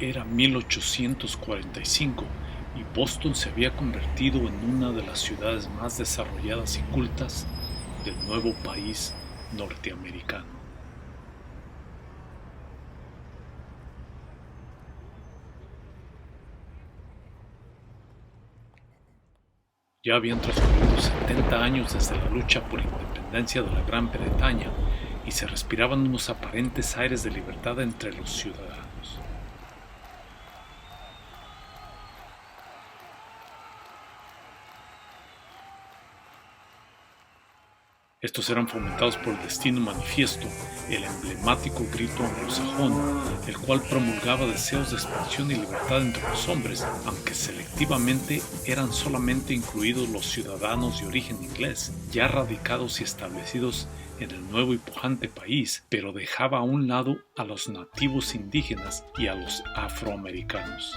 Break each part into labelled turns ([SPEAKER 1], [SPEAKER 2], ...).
[SPEAKER 1] Era 1845 y Boston se había convertido en una de las ciudades más desarrolladas y cultas del nuevo país norteamericano. Ya habían transcurrido 70 años desde la lucha por independencia de la Gran Bretaña y se respiraban unos aparentes aires de libertad entre los ciudadanos. Estos eran fomentados por el Destino Manifiesto, el emblemático grito anglosajón, el cual promulgaba deseos de expansión y libertad entre los hombres, aunque selectivamente eran solamente incluidos los ciudadanos de origen inglés, ya radicados y establecidos en el nuevo y pujante país, pero dejaba a un lado a los nativos indígenas y a los afroamericanos.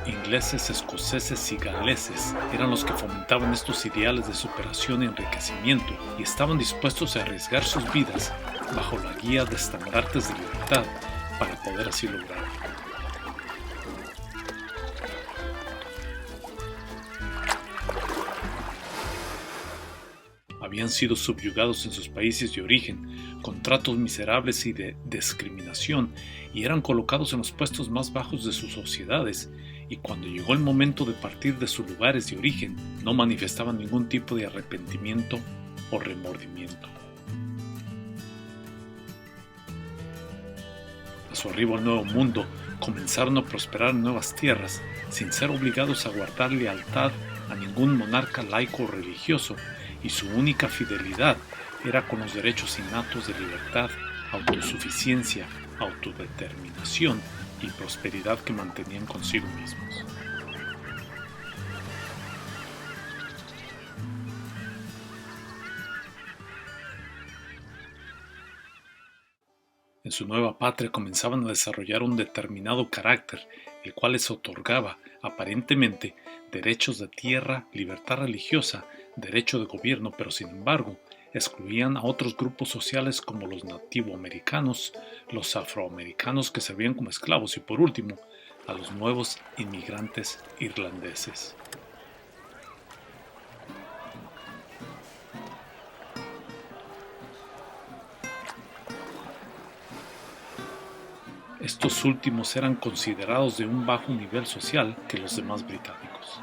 [SPEAKER 1] Ingleses, escoceses y galeses eran los que fomentaban estos ideales de superación y enriquecimiento y estaban dispuestos a arriesgar sus vidas bajo la guía de estandartes de libertad para poder así lograrlo. Habían sido subyugados en sus países de origen, con tratos miserables y de discriminación, y eran colocados en los puestos más bajos de sus sociedades, y cuando llegó el momento de partir de sus lugares de origen, no manifestaban ningún tipo de arrepentimiento o remordimiento. A su arribo al Nuevo Mundo, comenzaron a prosperar en nuevas tierras, sin ser obligados a guardar lealtad a ningún monarca laico o religioso, y su única fidelidad era con los derechos innatos de libertad, autosuficiencia, autodeterminación y prosperidad que mantenían consigo mismos. En su nueva patria comenzaban a desarrollar un determinado carácter, el cual les otorgaba, aparentemente, derechos de tierra, libertad religiosa, derecho de gobierno, pero sin embargo, excluían a otros grupos sociales como los nativoamericanos, los afroamericanos que servían como esclavos y, por último, a los nuevos inmigrantes irlandeses. Estos últimos eran considerados de un bajo nivel social que los demás británicos.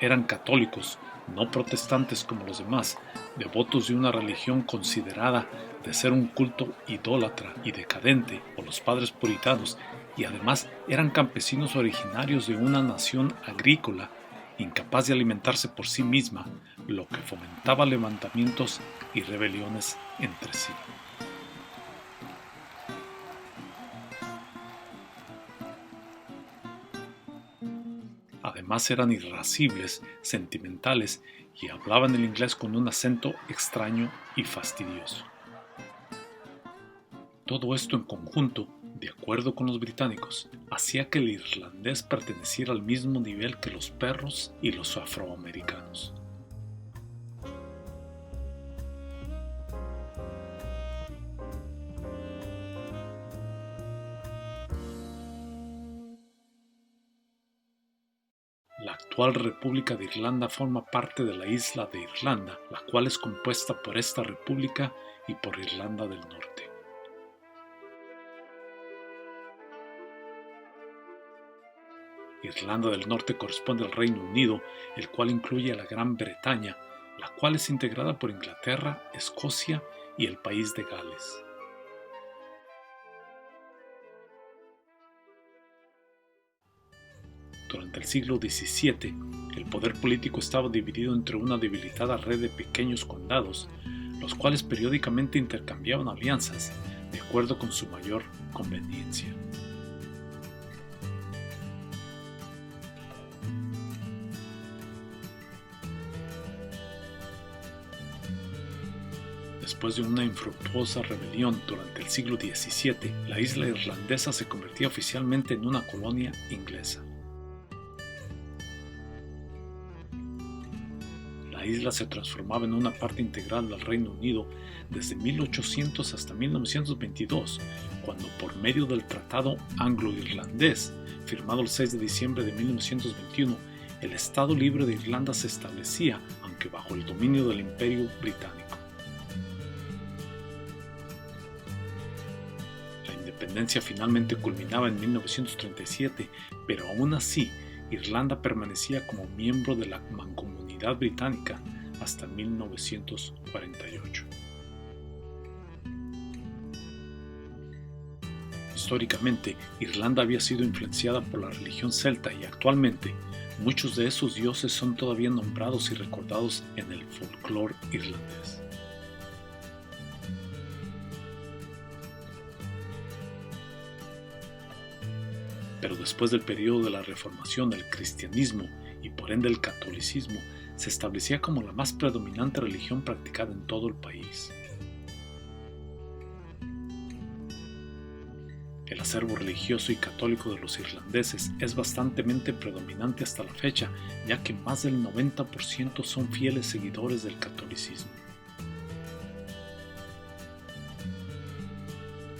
[SPEAKER 1] Eran católicos, no protestantes como los demás, devotos de una religión considerada de ser un culto idólatra y decadente por los padres puritanos, y además eran campesinos originarios de una nación agrícola, incapaz de alimentarse por sí misma, lo que fomentaba levantamientos y rebeliones entre sí. Además eran irascibles, sentimentales y hablaban el inglés con un acento extraño y fastidioso. Todo esto en conjunto, de acuerdo con los británicos, hacía que el irlandés perteneciera al mismo nivel que los perros y los afroamericanos. La actual República de Irlanda forma parte de la isla de Irlanda, la cual es compuesta por esta república y por Irlanda del Norte. Irlanda del Norte corresponde al Reino Unido, el cual incluye a la Gran Bretaña, la cual es integrada por Inglaterra, Escocia y el país de Gales. Durante el siglo XVII, el poder político estaba dividido entre una debilitada red de pequeños condados, los cuales periódicamente intercambiaban alianzas de acuerdo con su mayor conveniencia. Después de una infructuosa rebelión durante el siglo XVII, la isla irlandesa se convertía oficialmente en una colonia inglesa. La isla se transformaba en una parte integral del Reino Unido desde 1800 hasta 1922, cuando por medio del Tratado Anglo-Irlandés, firmado el 6 de diciembre de 1921, el Estado Libre de Irlanda se establecía, aunque bajo el dominio del Imperio Británico. La independencia finalmente culminaba en 1937, pero aún así, Irlanda permanecía como miembro de la Mancomunidad Británica hasta 1948. Históricamente, Irlanda había sido influenciada por la religión celta y actualmente muchos de esos dioses son todavía nombrados y recordados en el folclore irlandés. Pero después del periodo de la Reformación, el cristianismo y por ende el catolicismo se establecía como la más predominante religión practicada en todo el país. El acervo religioso y católico de los irlandeses es bastante predominante hasta la fecha, ya que más del 90% son fieles seguidores del catolicismo.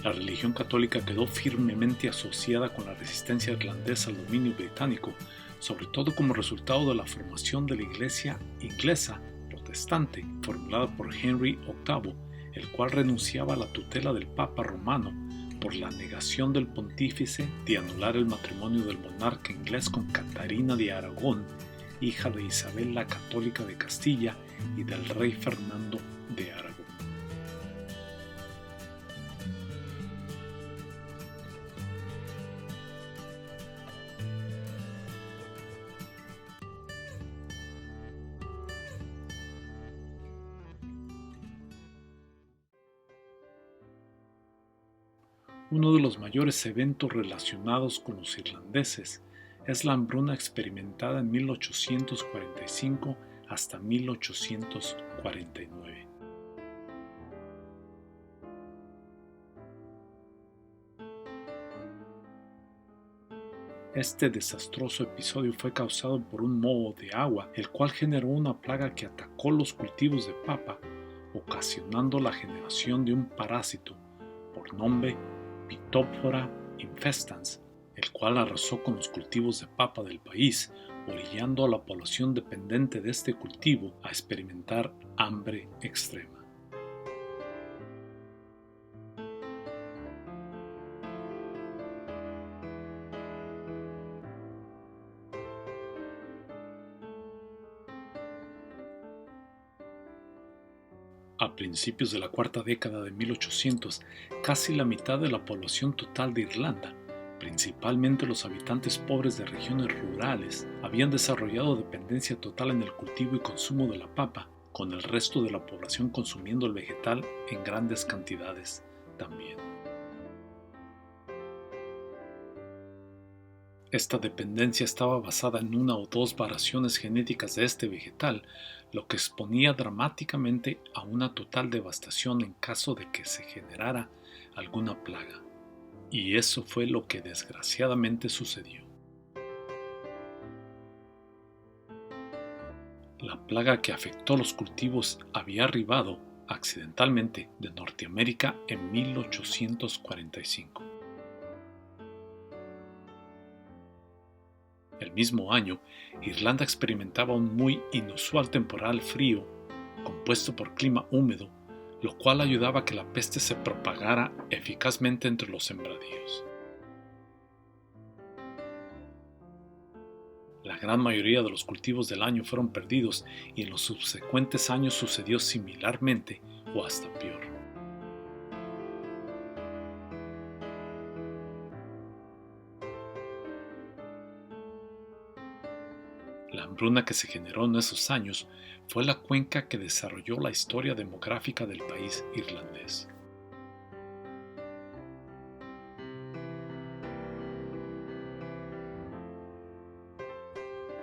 [SPEAKER 1] La religión católica quedó firmemente asociada con la resistencia irlandesa al dominio británico, sobre todo como resultado de la formación de la Iglesia inglesa protestante, formulada por Henry VIII, el cual renunciaba a la tutela del Papa romano por la negación del pontífice de anular el matrimonio del monarca inglés con Catarina de Aragón, hija de Isabel la Católica de Castilla y del rey Fernando de Aragón. Uno de los mayores eventos relacionados con los irlandeses es la hambruna experimentada en 1845 hasta 1849. Este desastroso episodio fue causado por un moho de agua, el cual generó una plaga que atacó los cultivos de papa, ocasionando la generación de un parásito por nombre Phytophthora infestans, el cual arrasó con los cultivos de papa del país, orillando a la población dependiente de este cultivo a experimentar hambre extrema. A principios de la cuarta década de 1800, casi la mitad de la población total de Irlanda, principalmente los habitantes pobres de regiones rurales, habían desarrollado dependencia total en el cultivo y consumo de la papa, con el resto de la población consumiendo el vegetal en grandes cantidades también. Esta dependencia estaba basada en una o dos variaciones genéticas de este vegetal, lo que exponía dramáticamente a una total devastación en caso de que se generara alguna plaga. Y eso fue lo que desgraciadamente sucedió. La plaga que afectó los cultivos había arribado accidentalmente de Norteamérica en 1845. El mismo año, Irlanda experimentaba un muy inusual temporal frío, compuesto por clima húmedo, lo cual ayudaba a que la peste se propagara eficazmente entre los sembradíos. La gran mayoría de los cultivos del año fueron perdidos y en los subsecuentes años sucedió similarmente o hasta peor. La hambruna que se generó en esos años fue la cuenca que desarrolló la historia demográfica del país irlandés.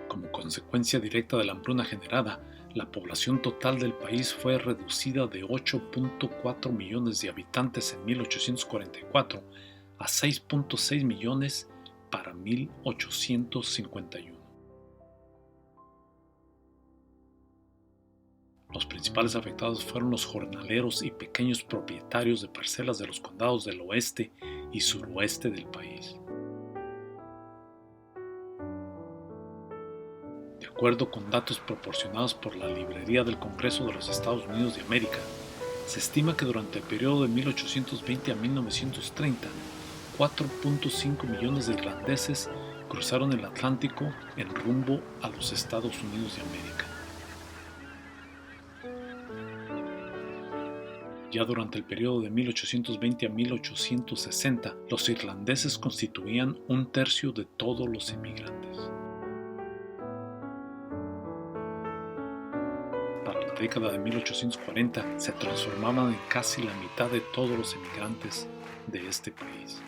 [SPEAKER 1] Como consecuencia directa de la hambruna generada, la población total del país fue reducida de 8.4 millones de habitantes en 1844 a 6.6 millones para 1851. Los principales afectados fueron los jornaleros y pequeños propietarios de parcelas de los condados del oeste y suroeste del país. De acuerdo con datos proporcionados por la Librería del Congreso de los Estados Unidos de América, se estima que durante el periodo de 1820 a 1930, 4.5 millones de irlandeses cruzaron el Atlántico en rumbo a los Estados Unidos de América. Ya durante el periodo de 1820 a 1860, los irlandeses constituían un tercio de todos los inmigrantes. Para la década de 1840 se transformaban en casi la mitad de todos los inmigrantes de este país.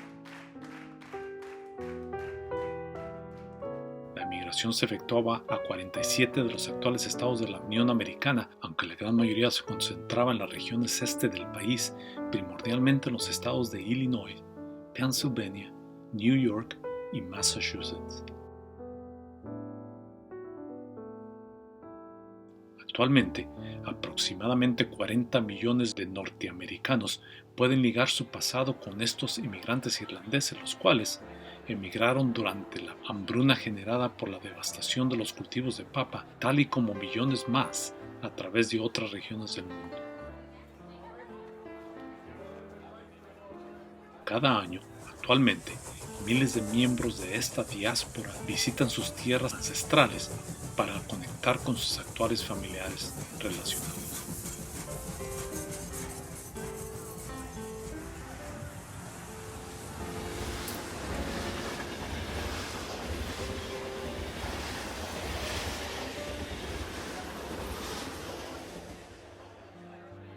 [SPEAKER 1] La migración se efectuaba a 47 de los actuales estados de la Unión Americana, aunque la gran mayoría se concentraba en las regiones este del país, primordialmente en los estados de Illinois, Pennsylvania, New York y Massachusetts. Actualmente, aproximadamente 40 millones de norteamericanos pueden ligar su pasado con estos inmigrantes irlandeses, los cuales emigraron durante la hambruna generada por la devastación de los cultivos de papa, tal y como millones más a través de otras regiones del mundo. Cada año, actualmente, miles de miembros de esta diáspora visitan sus tierras ancestrales para conectar con sus actuales familiares relacionados.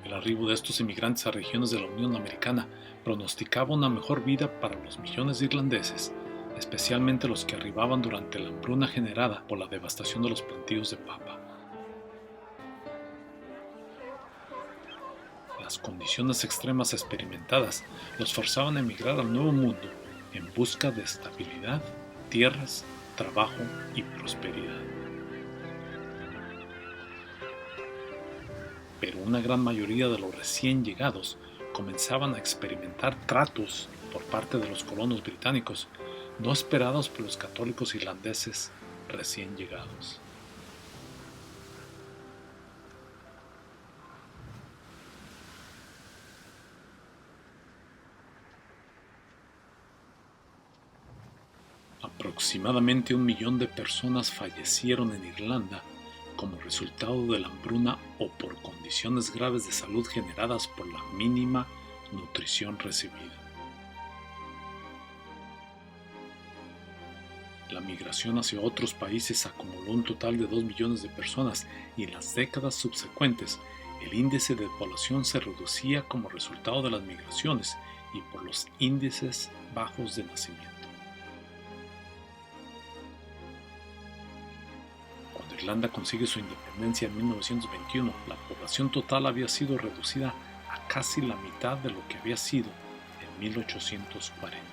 [SPEAKER 1] El arribo de estos inmigrantes a regiones de la Unión Americana pronosticaba una mejor vida para los millones de irlandeses, especialmente los que arribaban durante la hambruna generada por la devastación de los plantíos de papa. Las condiciones extremas experimentadas los forzaban a emigrar al Nuevo Mundo en busca de estabilidad, tierras, trabajo y prosperidad. Pero una gran mayoría de los recién llegados comenzaban a experimentar tratos por parte de los colonos británicos no esperados por los católicos irlandeses recién llegados. Aproximadamente 1 millón de personas fallecieron en Irlanda como resultado de la hambruna o por condiciones graves de salud generadas por la mínima nutrición recibida. La migración hacia otros países acumuló un total de 2 millones de personas y en las décadas subsecuentes el índice de población se reducía como resultado de las migraciones y por los índices bajos de nacimiento. Cuando Irlanda consigue su independencia en 1921, la población total había sido reducida a casi la mitad de lo que había sido en 1840.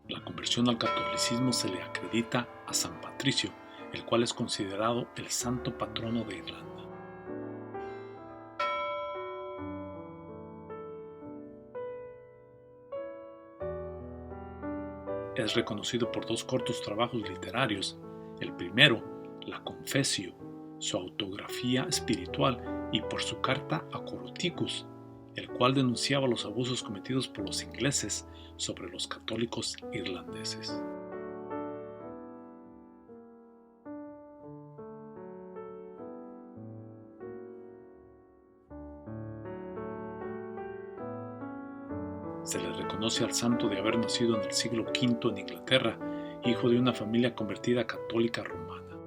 [SPEAKER 1] La conversión al catolicismo se le acredita a San Patricio, el cual es considerado el santo patrono de Irlanda. Es reconocido por 2 cortos trabajos literarios. El primero, La Confessio, su autografía espiritual, y por su carta a Coroticus, el cual denunciaba los abusos cometidos por los ingleses sobre los católicos irlandeses. Se le reconoce al santo de haber nacido en el siglo V en Inglaterra, hijo de una familia convertida católica romana.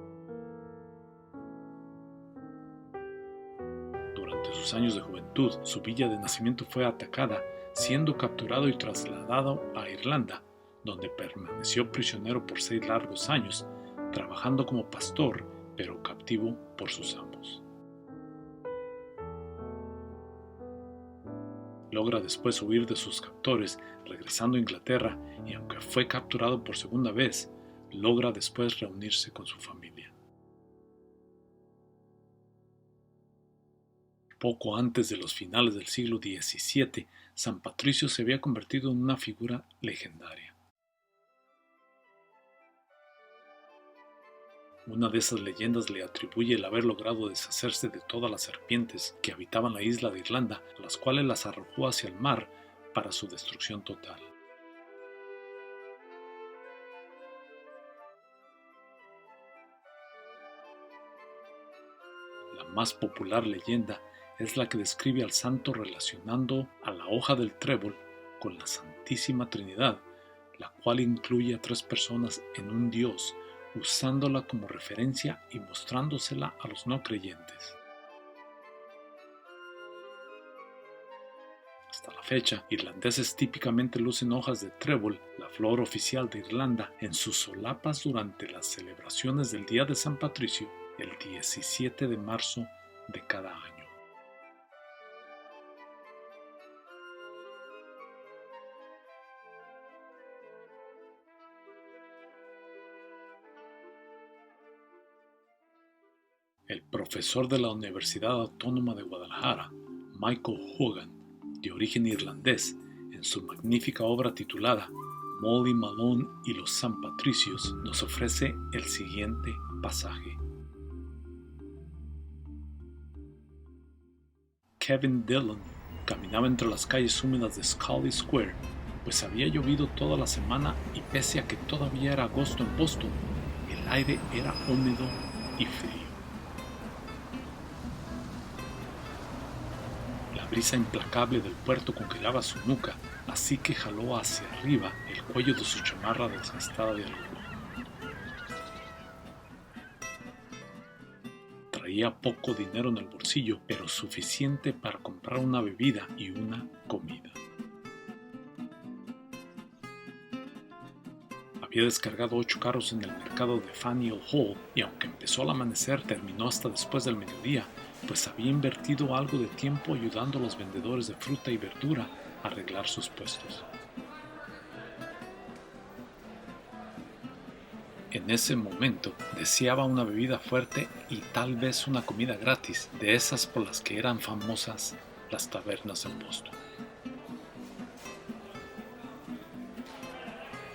[SPEAKER 1] Durante sus años de juventud, su villa de nacimiento fue atacada, siendo capturado y trasladado a Irlanda, donde permaneció prisionero por 6 largos años, trabajando como pastor, pero captivo por sus amos. Logra después huir de sus captores, regresando a Inglaterra, y aunque fue capturado por segunda vez, logra después reunirse con su familia. Poco antes de los finales del siglo XVII, San Patricio se había convertido en una figura legendaria. Una de esas leyendas le atribuye el haber logrado deshacerse de todas las serpientes que habitaban la isla de Irlanda, las cuales las arrojó hacia el mar para su destrucción total. La más popular leyenda es la que describe al santo relacionando a la hoja del trébol con la Santísima Trinidad, la cual incluye a 3 personas en un Dios, usándola como referencia y mostrándosela a los no creyentes. Hasta la fecha, irlandeses típicamente lucen hojas de trébol, la flor oficial de Irlanda, en sus solapas durante las celebraciones del Día de San Patricio, el 17 de marzo de cada año. El profesor de la Universidad Autónoma de Guadalajara, Michael Hogan, de origen irlandés, en su magnífica obra titulada Molly Malone y los San Patricios, nos ofrece el siguiente pasaje. Kevin Dillon caminaba entre las calles húmedas de Scully Square, pues había llovido toda la semana y pese a que todavía era agosto en Boston, el aire era húmedo y frío. La brisa implacable del puerto congelaba su nuca, así que jaló hacia arriba el cuello de su chamarra desgastada de alcohol. Traía poco dinero en el bolsillo, pero suficiente para comprar una bebida y una comida. Había descargado 8 carros en el mercado de Faneuil Hall y aunque empezó al amanecer, terminó hasta después del mediodía, pues había invertido algo de tiempo ayudando a los vendedores de fruta y verdura a arreglar sus puestos. En ese momento deseaba una bebida fuerte y tal vez una comida gratis, de esas por las que eran famosas las tabernas en Boston.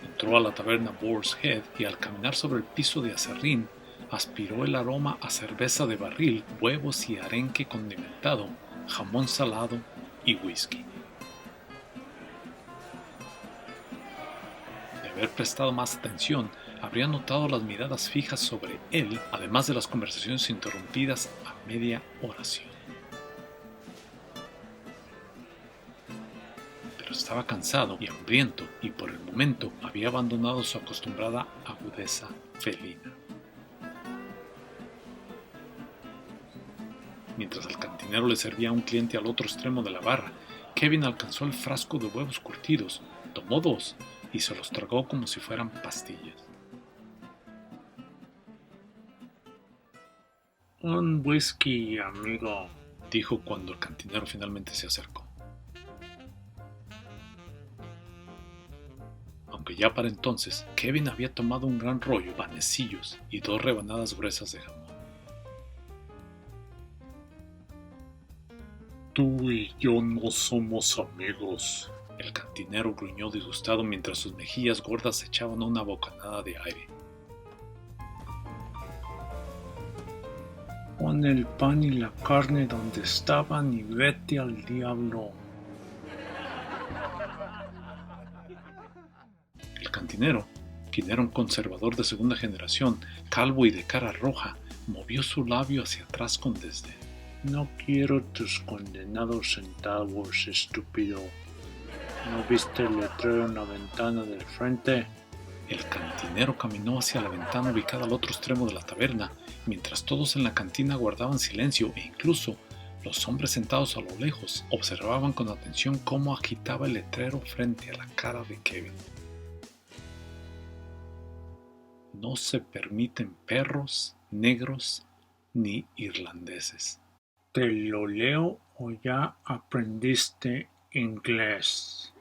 [SPEAKER 1] Entró a la taberna Boar's Head y al caminar sobre el piso de acerrín, aspiró el aroma a cerveza de barril, huevos y arenque condimentado, jamón salado y whisky. De haber prestado más atención, habría notado las miradas fijas sobre él, además de las conversaciones interrumpidas a media oración. Pero estaba cansado y hambriento y por el momento había abandonado su acostumbrada agudeza felina. Mientras el cantinero le servía a un cliente al otro extremo de la barra, Kevin alcanzó el frasco de huevos curtidos, tomó 2 y se los tragó como si fueran pastillas. «Un whisky, amigo», dijo cuando el cantinero finalmente se acercó. Aunque ya para entonces, Kevin había tomado un gran rollo, panecillos y 2 rebanadas gruesas de jamón. «Tú y yo no somos amigos», el cantinero gruñó disgustado mientras sus mejillas gordas echaban una bocanada de aire. «Pon el pan y la carne donde estaban y vete al diablo». El cantinero, quien era un conservador de segunda generación, calvo y de cara roja, movió su labio hacia atrás con desdén. «No quiero tus condenados centavos, estúpido. ¿No viste el letrero en la ventana del frente?» El cantinero caminó hacia la ventana ubicada al otro extremo de la taberna, mientras todos en la cantina guardaban silencio e incluso los hombres sentados a lo lejos observaban con atención cómo agitaba el letrero frente a la cara de Kevin. No se permiten perros, negros ni irlandeses. ¿Te lo leo o ya aprendiste inglés?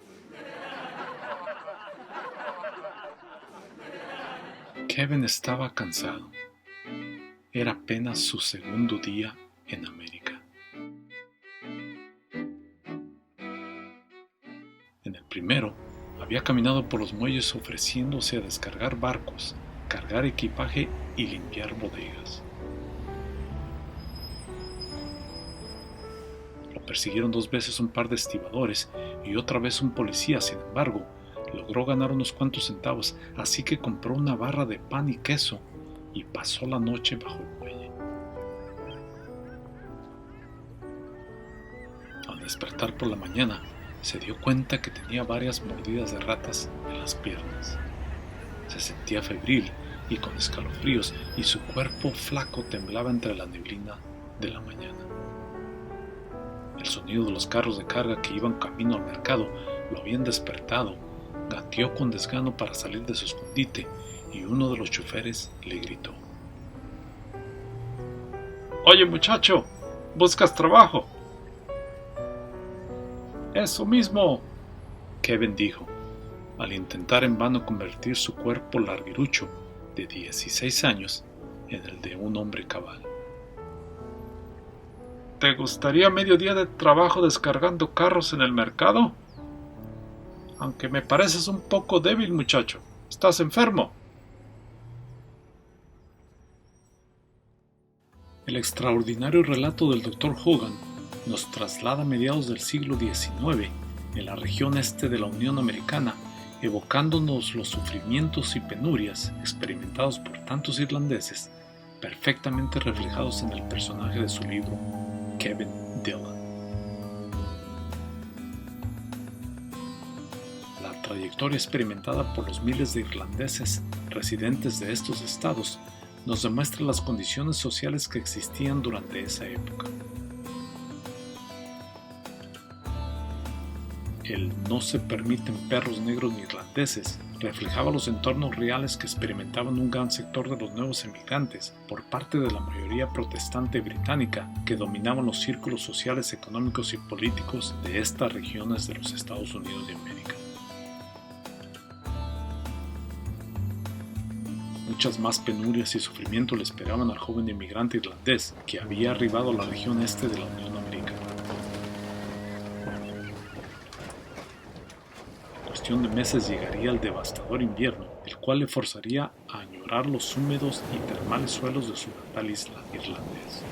[SPEAKER 1] Kevin estaba cansado. Era apenas su segundo día en América. En el primero, había caminado por los muelles ofreciéndose a descargar barcos, cargar equipaje y limpiar bodegas. Lo persiguieron 2 veces un par de estibadores y otra vez un policía. Sin embargo, logró ganar unos cuantos centavos, así que compró una barra de pan y queso y pasó la noche bajo el muelle. Al despertar por la mañana, se dio cuenta que tenía varias mordidas de ratas en las piernas. Se sentía febril y con escalofríos, y su cuerpo flaco temblaba entre la neblina de la mañana. El sonido de los carros de carga que iban camino al mercado lo habían despertado. Gateó con desgano para salir de su escondite y uno de los choferes le gritó: «Oye, muchacho, ¿buscas trabajo?» «Eso mismo», Kevin dijo, al intentar en vano convertir su cuerpo larguirucho de 16 años en el de un hombre cabal. «¿Te gustaría medio día de trabajo descargando carros en el mercado? Aunque me pareces un poco débil, muchacho. ¿Estás enfermo?» El extraordinario relato del Dr. Hogan nos traslada a mediados del siglo XIX en la región este de la Unión Americana, evocándonos los sufrimientos y penurias experimentados por tantos irlandeses, perfectamente reflejados en el personaje de su libro, Kevin Dillon. La trayectoria experimentada por los miles de irlandeses residentes de estos estados nos demuestra las condiciones sociales que existían durante esa época. El «no se permiten perros negros ni irlandeses» reflejaba los entornos reales que experimentaban un gran sector de los nuevos emigrantes por parte de la mayoría protestante británica que dominaban los círculos sociales, económicos y políticos de estas regiones de los Estados Unidos de América. Muchas más penurias y sufrimiento le esperaban al joven inmigrante irlandés que había arribado a la región este de la Unión Americana. En cuestión de meses llegaría el devastador invierno, el cual le forzaría a añorar los húmedos y termales suelos de su natal isla irlandesa.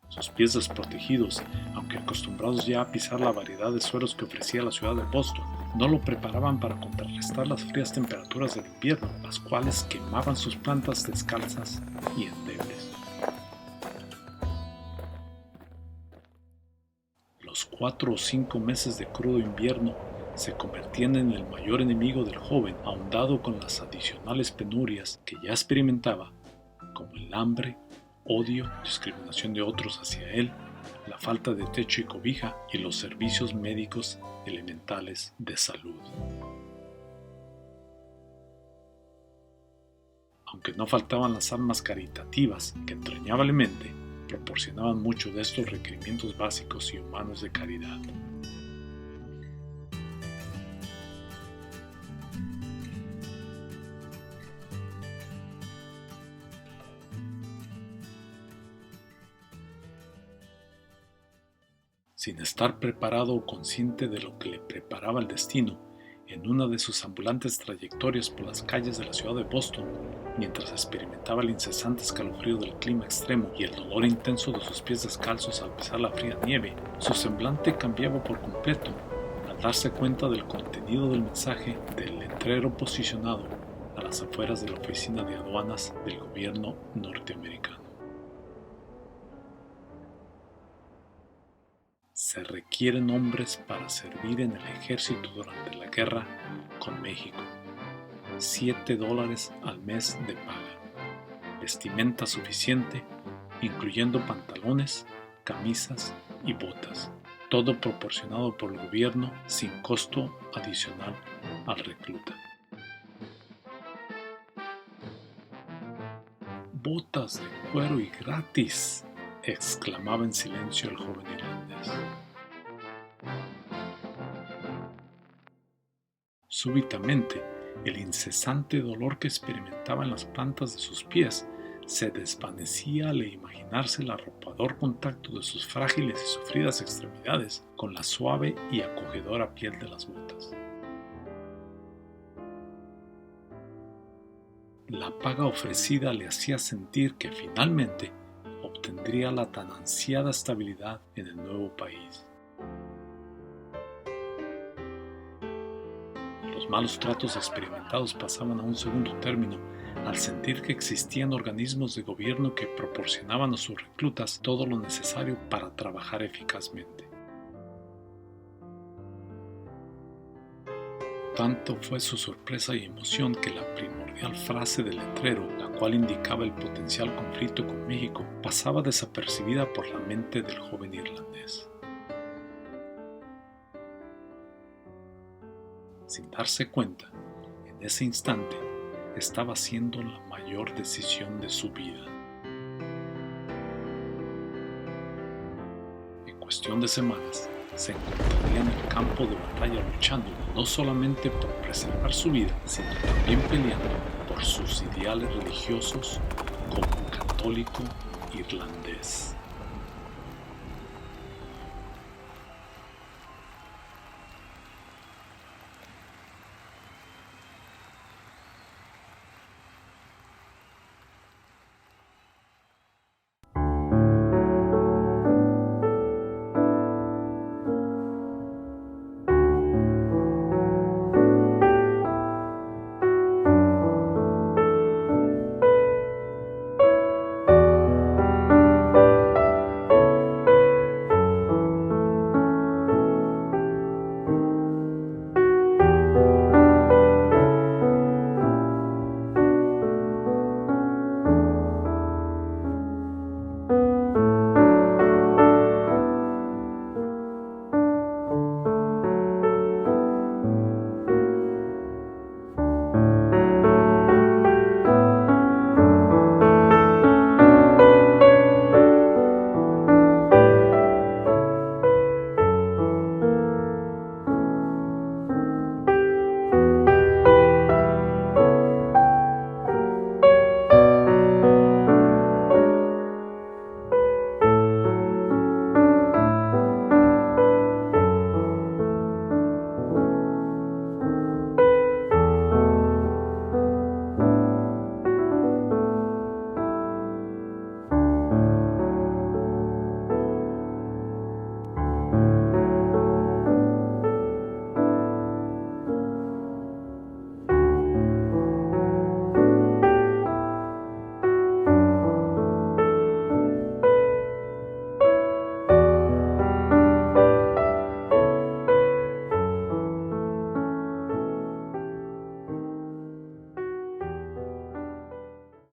[SPEAKER 1] Sus pies desprotegidos, aunque acostumbrados ya a pisar la variedad de suelos que ofrecía la ciudad de Boston, no lo preparaban para contrarrestar las frías temperaturas del invierno, las cuales quemaban sus plantas descalzas y endebles. Los 4 o 5 meses de crudo invierno se convertían en el mayor enemigo del joven, ahondado con las adicionales penurias que ya experimentaba, como el hambre, odio, discriminación de otros hacia él, la falta de techo y cobija y los servicios médicos elementales de salud. Aunque no faltaban las almas caritativas que entrañablemente proporcionaban mucho de estos requerimientos básicos y humanos de caridad. Sin estar preparado o consciente de lo que le preparaba el destino, en una de sus ambulantes trayectorias por las calles de la ciudad de Boston, mientras experimentaba el incesante escalofrío del clima extremo y el dolor intenso de sus pies descalzos al pisar la fría nieve, su semblante cambiaba por completo al darse cuenta del contenido del mensaje del letrero posicionado a las afueras de la oficina de aduanas del gobierno norteamericano. Se requieren hombres para servir en el ejército durante la guerra con México. $7 al mes de paga. Vestimenta suficiente, incluyendo pantalones, camisas y botas. Todo proporcionado por el gobierno sin costo adicional al recluta. «¡Botas de cuero y gratis!», exclamaba en silencio el joven irlandés. Súbitamente, el incesante dolor que experimentaba en las plantas de sus pies se desvanecía al imaginarse el arropador contacto de sus frágiles y sufridas extremidades con la suave y acogedora piel de las botas. La paga ofrecida le hacía sentir que finalmente obtendría la tan ansiada estabilidad en el nuevo país. Los malos tratos experimentados pasaban a un segundo término al sentir que existían organismos de gobierno que proporcionaban a sus reclutas todo lo necesario para trabajar eficazmente. Tanto fue su sorpresa y emoción que la primordial frase del letrero, la cual indicaba el potencial conflicto con México, pasaba desapercibida por la mente del joven irlandés. Sin darse cuenta, en ese instante estaba haciendo la mayor decisión de su vida. En cuestión de semanas, se encontraría en el campo de batalla luchando no solamente por preservar su vida, sino también peleando por sus ideales religiosos como católico irlandés.